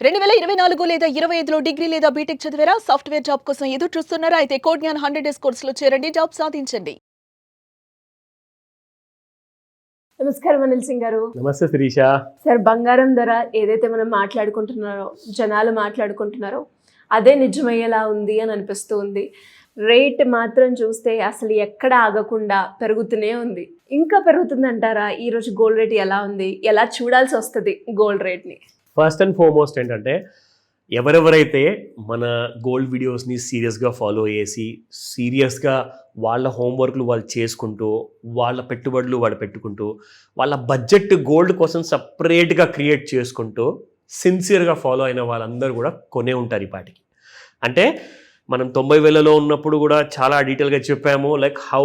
2024 లేదా 25లో డిగ్రీ లేదా బీటెక్ చదివారా? సాఫ్ట్‌వేర్ జాబ్ కోసం ఎదురు చూస్తున్నారా? అయితే కోడ్ జ్ఞాన్ 100 డేస్ కోర్సులో చేరండి, జాబ్ సాధించండి. నమస్కారం అనిల్ సింగ్ గారు. నమస్తే శిరీష. సార్, బంగారం ధర ఏదైతే మనం జనాలు మాట్లాడుకుంటున్నారో అదే నిజమయ్యేలా ఉంది అని అనిపిస్తూ ఉంది. రేట్ మాత్రం చూస్తే అసలు ఎక్కడ ఆగకుండా పెరుగుతూనే ఉంది. ఇంకా పెరుగుతుందంటారా? ఈరోజు గోల్డ్ రేట్ ఎలా ఉంది? ఎలా చూడాల్సి వస్తుంది గోల్డ్ రేట్ని? ఫస్ట్ అండ్ ఫార్మోస్ట్ ఏంటంటే, ఎవరెవరైతే మన గోల్డ్ వీడియోస్ని సీరియస్గా ఫాలో చేసి సీరియస్గా వాళ్ళ హోంవర్క్లు వాళ్ళు చేసుకుంటూ వాళ్ళ పెట్టుబడులు వాళ్ళు పెట్టుకుంటూ వాళ్ళ బడ్జెట్ గోల్డ్ కోసం సపరేట్గా క్రియేట్ చేసుకుంటూ సిన్సియర్గా ఫాలో అయిన వాళ్ళందరూ కూడా కొనే ఉంటారు ఈ పాటికి. అంటే మనం 90,000లో ఉన్నప్పుడు కూడా చాలా డీటెయిల్గా చెప్పాము, లైక్ హౌ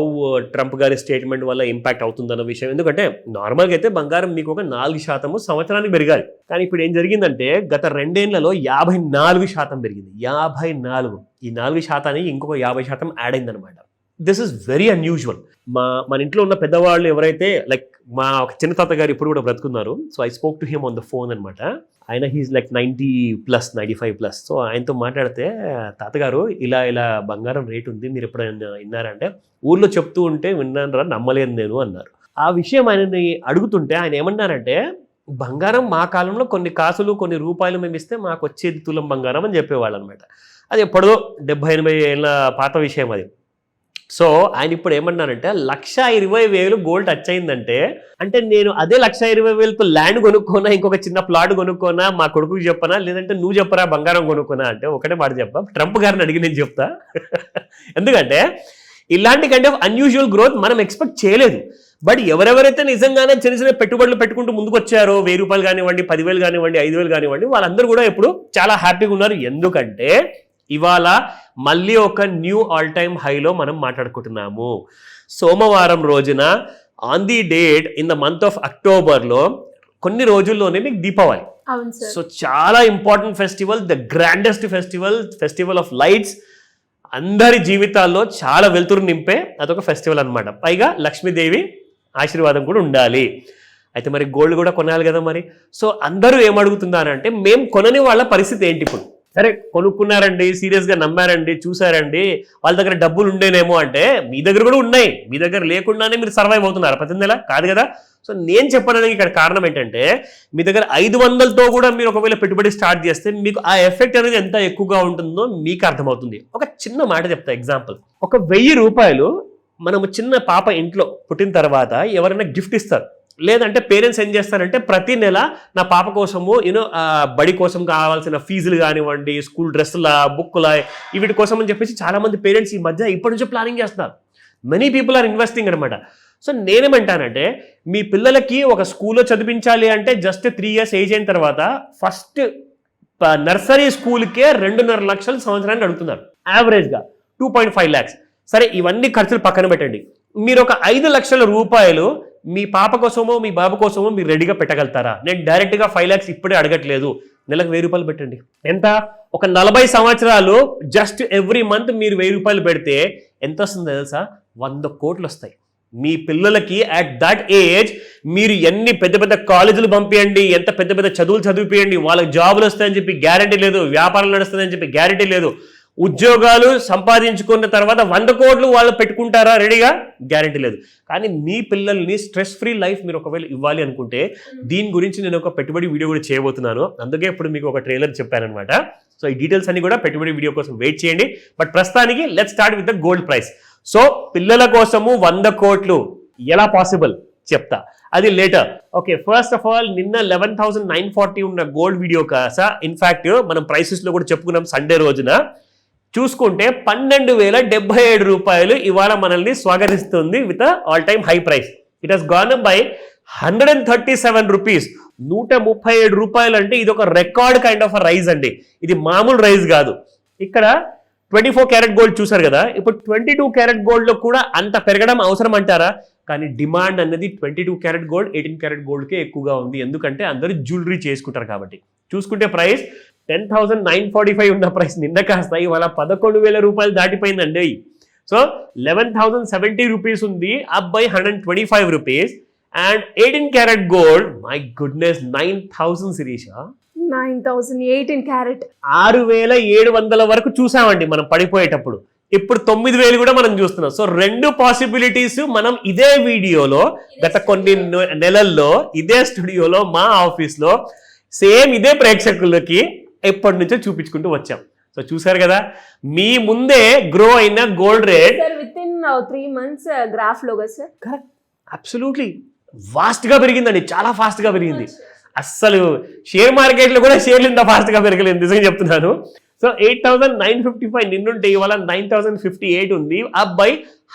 ట్రంప్ గారి స్టేట్మెంట్ వల్ల ఇంపాక్ట్ అవుతుందన్న విషయం. ఎందుకంటే నార్మల్గా అయితే బంగారం మీకు ఒక 4% సంవత్సరానికి పెరగాలి. కానీ ఇప్పుడు ఏం జరిగిందంటే గత 2 ఏళ్లలో 54% పెరిగింది. 54. ఈ 4% ఇంకొక 50% యాడ్ అయిందనమాట. This is very unusual. మన ఇంట్లో ఉన్న పెద్దవాళ్ళు ఎవరైతే, లైక్ మా ఒక చిన్న తాత గారు ఇప్పుడు కూడా బ్రతుకున్నారు. So I spoke to him on the phone అనమాట. ఆయన హీస్ లైక్ 90+, 95+. సో ఆయనతో మాట్లాడితే, తాతగారు ఇలా బంగారం రేట్ ఉంది, మీరు ఎప్పుడైనా విన్నారంటే, ఊర్లో చెప్తూ ఉంటే విన్నాను రా, నమ్మలేదు నేను అన్నారు. ఆ విషయం ఆయనని అడుగుతుంటే ఆయన ఏమన్నారంటే, బంగారం మా కాలంలో కొన్ని కాసులు కొన్ని రూపాయలు మేము ఇస్తే మాకు వచ్చేది తులం బంగారం అని చెప్పేవాళ్ళు అనమాట. అది ఎప్పుడో 70-80 ఏళ్ళ పాత విషయం అది. సో ఆయన ఇప్పుడు ఏమన్నారంటే, 1,20,000 గోల్డ్ టచ్ అయిందంటే, అంటే నేను అదే 1,20,000తో ల్యాండ్ కొనుక్కోనా, ఇంకొక చిన్న ప్లాట్ కొనుక్కోనా, మా కొడుకుకి చెప్పనా, లేదంటే నువ్వు చెప్పరా బంగారం కొనుక్కోనా అంటే ఒకటే మాట చెప్పా, ట్రంప్ గారిని అడిగి నేను చెప్తా. ఎందుకంటే ఇలాంటి కైండ్ ఆఫ్ అన్యూజువల్ గ్రోత్ మనం ఎక్స్పెక్ట్ చేయలేదు. బట్ ఎవరెవరైతే నిజంగానే చిన్న చిన్న పెట్టుబడులు పెట్టుకుంటూ ముందుకు వచ్చారో, 1,000 రూపాయలు కానివ్వండి, 10,000 కానివ్వండి, 5,000 కానివ్వండి, వాళ్ళందరూ కూడా ఇప్పుడు చాలా హ్యాపీగా ఉన్నారు. ఎందుకంటే ఇవాళ మళ్ళీ ఒక న్యూ ఆల్ టైమ్ హైలో మనం మాట్లాడుకుంటున్నాము. సోమవారం రోజున on the date in the month of అక్టోబర్లో కొన్ని రోజుల్లోనే మీకు దీపావళి. సో చాలా important festival, the grandest festival of lights. అందరి జీవితాల్లో చాలా వెలుతురు నింపే అదొక ఫెస్టివల్ అనమాట. పైగా లక్ష్మీదేవి ఆశీర్వాదం కూడా ఉండాలి. అయితే మరి గోల్డ్ కూడా కొనాలి కదా మరి. సో అందరూ ఏమడుగుతున్నారంటే, మేము కొనని వాళ్ళ పరిస్థితి ఏంటి ఇప్పుడు? సరే కొనుక్కున్నారండి, సీరియస్గా నమ్మారండి, చూసారండి, వాళ్ళ దగ్గర డబ్బులు ఉండేనేమో అంటే, మీ దగ్గర కూడా ఉన్నాయి. మీ దగ్గర లేకుండానే మీరు సర్వైవ్ అవుతున్నారు ప్రతి నెల, కాదు కదా. సో నేను చెప్పడానికి ఇక్కడ కారణం ఏంటంటే, మీ దగ్గర 500తో కూడా మీరు ఒకవేళ పెట్టుబడి స్టార్ట్ చేస్తే మీకు ఆ ఎఫెక్ట్ అనేది ఎంత ఎక్కువగా ఉంటుందో మీకు అర్థమవుతుంది. ఒక చిన్న మాట చెప్తా, ఎగ్జాంపుల్. ఒక 1,000 రూపాయలు మనము చిన్న పాప ఇంట్లో పుట్టిన తర్వాత ఎవరైనా గిఫ్ట్ ఇస్తారు, లేదంటే పేరెంట్స్ ఏం చేస్తారంటే, ప్రతి నెల నా పాప కోసము బడి కోసం కావాల్సిన ఫీజులు కానివ్వండి, స్కూల్ డ్రెస్సుల, బుక్కుల, వీటి కోసం అని చెప్పేసి చాలామంది పేరెంట్స్ ఈ మధ్య ఇప్పటి నుంచే ప్లానింగ్ చేస్తున్నారు. మెనీ పీపుల్ ఆర్ ఇన్వెస్టింగ్ అనమాట. సో నేనేమంటానంటే, మీ పిల్లలకి ఒక స్కూల్లో చదివించాలి అంటే జస్ట్ 3 years ఏజ్ అయిన తర్వాత ఫస్ట్ నర్సరీ స్కూల్కే 2.5 లక్షలు సంవత్సరానికి అడుగుతున్నారు. యావరేజ్గా 2.5 lakhs. సరే ఇవన్నీ ఖర్చులు పక్కన పెట్టండి. మీరు ఒక 5 లక్షల రూపాయలు మీ పాప కోసమో మీ బాబు కోసమో మీరు రెడీగా పెట్టగలుగుతారా? నేను డైరెక్ట్గా 5 lakhs ఇప్పుడే అడగట్లేదు. నెలకు 1,000 రూపాయలు పెట్టండి. ఎంత? ఒక 40 సంవత్సరాలు జస్ట్ ఎవ్రీ మంత్ మీరు 1,000 రూపాయలు పెడితే ఎంత వస్తుందో తెలుసా? 100 కోట్లు వస్తాయి. మీ పిల్లలకి అట్ దట్ ఏజ్ మీరు ఎన్ని పెద్ద పెద్ద కాలేజీలు పంపించండి, ఎంత పెద్ద పెద్ద చదువులు చదివిపియండి, వాళ్ళకి జాబులు వస్తాయని చెప్పి గ్యారంటీ లేదు, వ్యాపారాలు నడుస్తుందని చెప్పి గ్యారంటీ లేదు. ఉద్యోగాలు సంపాదించుకున్న తర్వాత 100 కోట్లు వాళ్ళు పెట్టుకుంటారా రెడీగా? గ్యారంటీ లేదు. కానీ మీ పిల్లల్ని స్ట్రెస్ ఫ్రీ లైఫ్ మీరు ఒకవేళ ఇవ్వాలి అనుకుంటే, దీని గురించి నేను ఒక పెట్టుబడి వీడియో కూడా చేయబోతున్నాను. అందుకే ఇప్పుడు మీకు ఒక ట్రైలర్ చెప్పానమాట. సో ఈ డీటెయిల్స్ అన్ని కూడా పెట్టుబడి వీడియో కోసం వెయిట్ చేయండి. బట్ ప్రస్తుతానికి let's start with the gold price. So పిల్లల కోసము 100 కోట్లు ఎలా పాసిబుల్ చెప్తా, అది later. Okay, first of all నిన్న 11,940 ఉన్న గోల్డ్ వీడియో కాసా, ఇన్ఫాక్ట్ మనం ప్రైసెస్ లో కూడా చెప్పుకున్నాం సండే రోజున. చూసుకుంటే 12,077 రూపాయలు ఇవాళ మనల్ని స్వాగతిస్తుంది with all time high price. It has gone up by 137 rupees. 137 రూపాయలు అంటే ఇది ఒక రికార్డ్ కైండ్ ఆఫ్ రైజ్ అండి. ఇది మామూలు రైజ్ కాదు. ఇక్కడ 24 క్యారెట్ గోల్డ్ చూసారు కదా, ఇప్పుడు 22 క్యారెట్ గోల్డ్ లో కూడా అంత పెరగడం అవసరం అంటారా? కానీ డిమాండ్ అనేది 22 క్యారెట్ గోల్డ్, 18 క్యారెట్ గోల్డ్కే ఎక్కువగా ఉంది. ఎందుకంటే అందరూ జ్యువెలరీ చేసుకుంటారు కాబట్టి. చూసుకుంటే ప్రైస్ 10,945 ఉన్న ప్రైస్ నిన్న కాస్త ఇవాళ 11,000 రూపాయలు దాటిపోయిందండి. సో 11,070 రూపీస్ ఉంది, up by 125 rupees. And 18 carat gold, my goodness, 9,000 Shirisha. 9,000 18 carat. 6,700 వరకు చూసామండి మనం పడిపోయేటప్పుడు. ఇప్పుడు 9,000 కూడా మనం చూస్తున్నాం. సో 2 పాసిబిలిటీస్ మనం ఇదే వీడియోలో గత కొన్ని నెలల్లో ఇదే స్టూడియోలో మా ఆఫీస్లో సేమ్ ఇదే ప్రేక్షకులకి ఎప్పటి నుంచో చూపించుకుంటూ వచ్చాం. సో చూసారు కదా, మీ ముందే గ్రో అయిన gold rate sir with in 3 months graph లో కదా సార్? కరెక్ట్, అబ్సల్యూట్లీ ఫాస్ట్ గా పెరిగిందండి, చాలా ఫాస్ట్ గా పెరిగింది. అస్సలు షేర్ మార్కెట్ లో కూడా షేర్లు ఇంత ఫాస్ట్ గా పెరగలేదు, నిజంగా చెప్తున్నాను. సో 8,955 నిన్నుంటే ఇవాళ 9,058 ఉంది, up by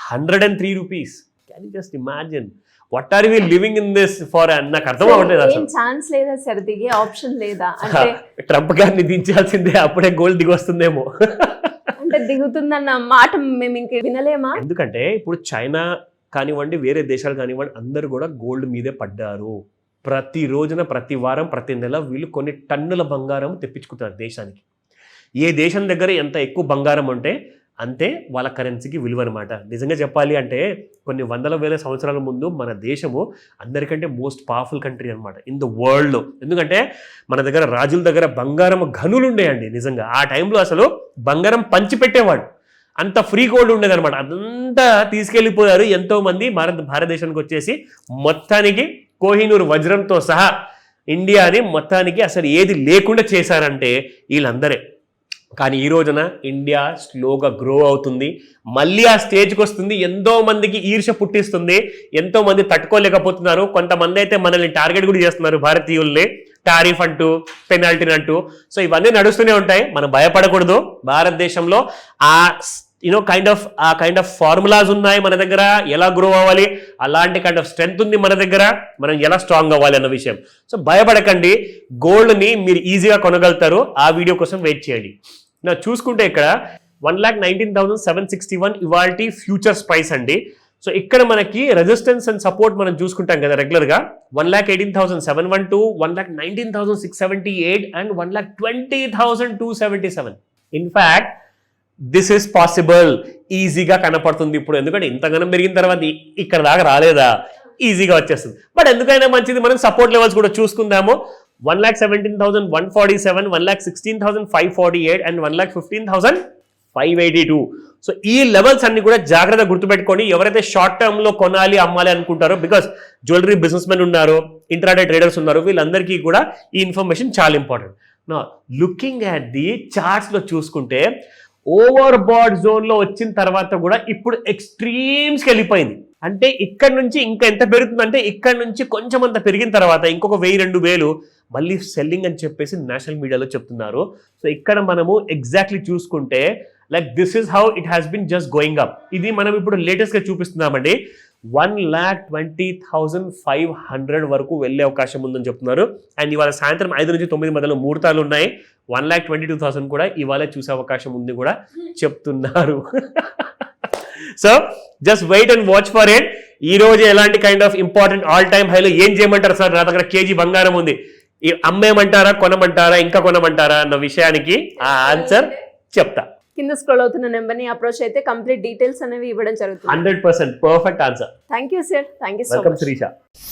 103 rupees. Can you just imagine what are we living in this for? నాకు అర్థం అవ్వట్లేదు ఏం అసలు. ఛాన్స్ లేదా సార్, దిగే ఆప్షన్ లేదా? అంటే ట్రంప్ గారిని దించాల్సిందే, అప్పుడే గోల్డ్ దిగి వస్తుందేమో. అంటే దిగుతుందన్న మాట మేము ఇంక వినలేమా? ఎందుకంటే ఇప్పుడు చైనా కానివ్వండి, వేరే దేశాలు కానివ్వండి, అందరూ కూడా గోల్డ్ మీదే పడ్డారు. ప్రతి రోజున, ప్రతి వారం, ప్రతి నెల వీళ్ళు కొన్ని టన్నుల బంగారం తెప్పించుకుంటారు దేశానికి. ఏ దేశం దగ్గర ఎంత ఎక్కువ బంగారం ఉంటే అంతే వాళ్ళ కరెన్సీకి విలువ అనమాట. నిజంగా చెప్పాలి అంటే కొన్ని వందల వేల సంవత్సరాల ముందు మన దేశము అందరికంటే మోస్ట్ పవర్ఫుల్ కంట్రీ అనమాట ఇన్ ద వరల్డ్లో. ఎందుకంటే మన దగ్గర రాజుల దగ్గర బంగారం గనులు ఉండేయండి. నిజంగా ఆ టైంలో అసలు బంగారం పంచిపెట్టేవాడు, అంత ఫ్రీ గోల్డ్ ఉండేదన్నమాట. అదంతా తీసుకెళ్ళిపోయారు ఎంతోమంది భారతదేశానికి వచ్చేసి, మొత్తానికి కోహినూర్ వజ్రంతో సహా ఇండియాని మొత్తానికి అసలు ఏది లేకుండా చేశారంటే వీళ్ళందరే. కానీ ఈ రోజున ఇండియా స్లోగా గ్రో అవుతుంది, మళ్ళీ ఆ స్టేజ్కి వస్తుంది, ఎంతో మందికి ఈర్ష్య పుట్టిస్తుంది, ఎంతో మంది తట్టుకోలేకపోతున్నారు. కొంతమంది అయితే మనల్ని టార్గెట్ కూడా చేస్తున్నారు, భారతీయుల్ని టారిఫ్ అంటూ, పెనాల్టీ అంటూ. సో ఇవన్నీ నడుస్తూనే ఉంటాయి, మనం భయపడకూడదు. భారతదేశంలో ఆ కైండ్ ఆఫ్ ఫార్ములాస్ ఉన్నాయి మన దగ్గర, ఎలా గ్రో అవ్వాలి, అలాంటి కైండ్ ఆఫ్ స్ట్రెంగ్త్ ఉంది మన దగ్గర, మనం ఎలా స్ట్రాంగ్ అవ్వాలి అన్న విషయం. సో భయపడకండి, గోల్డ్ని మీరు ఈజీగా కొనగలుగుతారు. ఆ వీడియో కోసం వెయిట్ చేయండి. నా చూసుకుంటే ఇక్కడ 1,19,761 ఇవాల్టి ఫ్యూచర్స్ ప్రైస్ అండి. సో ఇక్కడ మనకి రెసిస్టెన్స్ అండ్ సపోర్ట్ మనం చూసుకుంటాం కదా రెగ్యులర్గా, 1,18,712, 1,19,678 and 1,20,277. In fact this is possible, ఈజీగా కనపడుతుంది ఇప్పుడు. ఎందుకంటే ఇంతగానం పెరిగిన తర్వాత ఇక్కడ దాకా రాలేదా, ఈజీగా వచ్చేస్తుంది. బట్ ఎందుకైనా మంచిది, మనం సపోర్ట్ లెవెల్స్ కూడా చూసుకుందాము. 1,17,147, 1,16,548 అండ్ 1,15,582. సో ఈ లెవెల్స్ అన్ని కూడా జాగ్రత్తగా గుర్తుపెట్టుకొని, ఎవరైతే షార్ట్ టర్మ్ లో కొనాలి అమ్మాలి అనుకుంటారో, బికాస్ జ్యువెలరీ బిజినెస్ మెన్ ఉన్నారు, ఇంట్రాడే ట్రేడర్స్ ఉన్నారు, వీళ్ళందరికీ కూడా ఈ ఇన్ఫర్మేషన్ చాలా ఇంపార్టెంట్. నా లుకింగ్ అట్ ది చార్ట్స్ లో చూసుకుంటే ఓవర్ బాడ్ జోన్ లో వచ్చిన తర్వాత కూడా ఇప్పుడు ఎక్స్ట్రీమ్స్కి వెళ్ళిపోయింది. అంటే ఇక్కడ నుంచి ఇంకా ఎంత పెరుగుతుందంటే, ఇక్కడ నుంచి కొంచెం అంత పెరిగిన తర్వాత ఇంకొక 1,000-2,000 మళ్ళీ సెల్లింగ్ అని చెప్పేసి నేషనల్ మీడియాలో చెప్తున్నారు. సో ఇక్కడ మనము ఎగ్జాక్ట్లీ చూసుకుంటే like this is how it has been just going up. ఇది మనం ఇప్పుడు లేటెస్ట్ గా చూపిస్తున్నామండి. 1,20,500 వరకు వెళ్ళే అవకాశం ఉందని చెప్తున్నారు. అండ్ ఇవాళ సాయంత్రం 5 నుంచి 9 మధ్యలో ముహూర్తాలు ఉన్నాయి. 1,22,000 కూడా ఇవాళ చూసే అవకాశం ఉంది కూడా చెప్తున్నారు. So just wait and watch for it. ఈ రోజు ఎలాంటి kind of important all time హైలో ఏం చేయమంటారు సార్? నా దగ్గర కేజీ బంగారం ఉంది, అమ్మేయమంటారా, కొనమంటారా, ఇంకా కొనమంటారా అన్న విషయానికి ఆ ఆన్సర్ చెప్తా. కింద స్క్రోల్ అవుతున్న నెంబర్ని అప్రోచ్ అయితే కంప్లీట్ డీటెయిల్స్ అనేవి ఇవ్వడం జరుగుతుంది. 100% perfect answer. Thank you sir, thank you so welcome much. Srisha.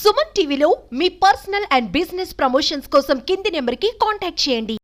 Suman టీవీలో మీ పర్సనల్ అండ్ బిజినెస్ ప్రమోషన్స్ కోసం కింది నెంబర్కి కాంటాక్ట్ చేయండి.